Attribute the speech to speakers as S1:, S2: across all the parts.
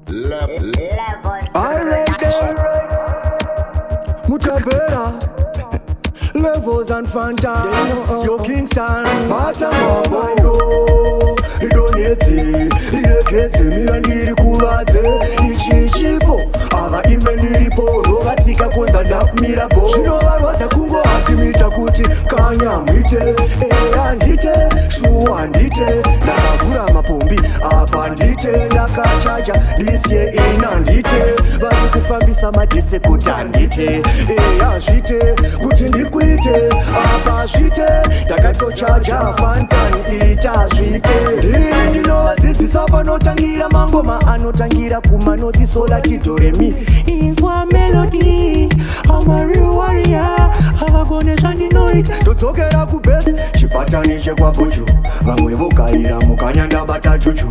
S1: Levels
S2: Alright
S1: production.
S2: Mutabera Levels and Fanta Yo Kingston Bata Mabayo Ridonete Ridekete Mirandiri kuvaze Ichi chipo Ava imendiri poro Vatsika kunza ndap mirabo Shino varwaza kungo hatimita kuti Kanya mwite andite Shuwa ndite Nakavura mapombi Apa ndite Nakachaja Lisye inandite Vari kufambisa madese kutandite Azvite kuti ndikwite Apa zvite Ndakatochaja Fantan ita zvite Ndini ndinovadzidzisa panotangira mangoma anotangira kumanoti sola chidoremi Inzwa melody I'm a real warrior Havagone zvandinoita todzokera kubesi chipatani chekwabocho vamwe vogaira mukanyanda bata chuchu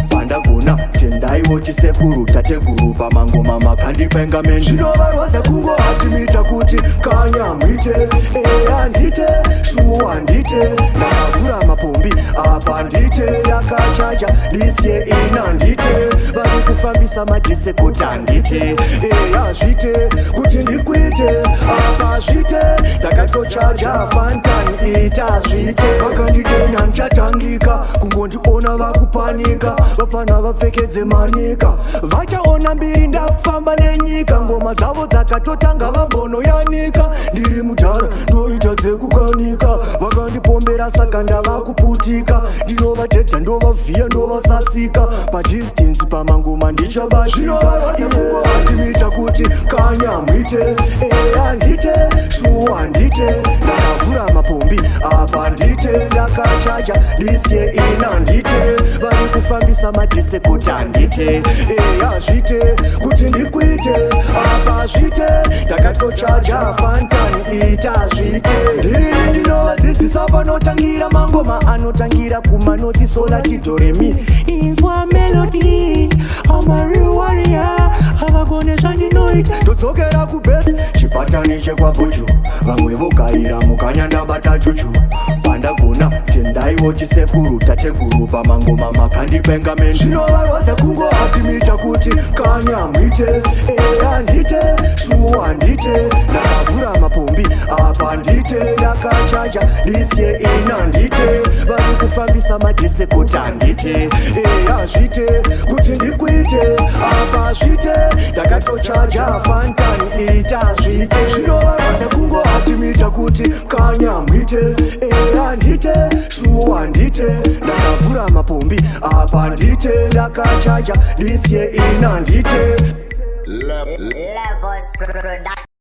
S2: pandagona tendaiwo chisekuru tateguru pamangoma makandipenga meni zvinovarwadza kungo hatimita kuti kanya mwite andite shuwa ndite ndakavhura mapombi apa ndite ndakachaja lisye ina ndite vari kufambisa madhese kuti andite azvite kuti ndikwite apa zvite ndakatochaja Fantan ita zvite vakandidena nchatangika kungondiona vakupanika vafana vapfekedze manika vachaona mbiri ndakufamba nenyika ngoma dzavo dzakatotanga vambonoyanika ndiri mudhara ndoita dzekukanika vakandipombera saka ndavakuputika ndinovatedza ndovavhiya ndovasasika padistance pamangoma ndichabashika zvinovatimita kuti kanya mwite andite shuwa ndite ndakavhura mapombi apa ndite ndakachaja lisye ina ndite vari kufambisa madhese kuti andite azvite kuti ndikwite apa zvite ndakatochaja Fantan ita zvite ndini ndinovadzidzisa panotangira mangoma anotangira kumanoti sola chidoremi Inzwa melody I'm a real warrior havagone zvandinoita todzokera kubesi chipatani chekwabocho vamwe vogaira mukanyanda bata chuchu pandagona tendaiwo chisekuru tateguru pamangoma makandipenga meni zvinovarwadza kungo hatimita kuti kanya mwite andite shuwa ndite ndakavhura mapombi apa ndite ndakachaja lisye ina ndite vari kufambisa madhese kuti andite azvite kuti ndikwite apa zvite ndakatochaja Fantan ita zvite zvinovarwadza kungo hatimita kuti kanya mwite andite shuwa ndite ndakavhura mapombi apa ndite ndakachaja lisye ina ndite
S1: Levels production.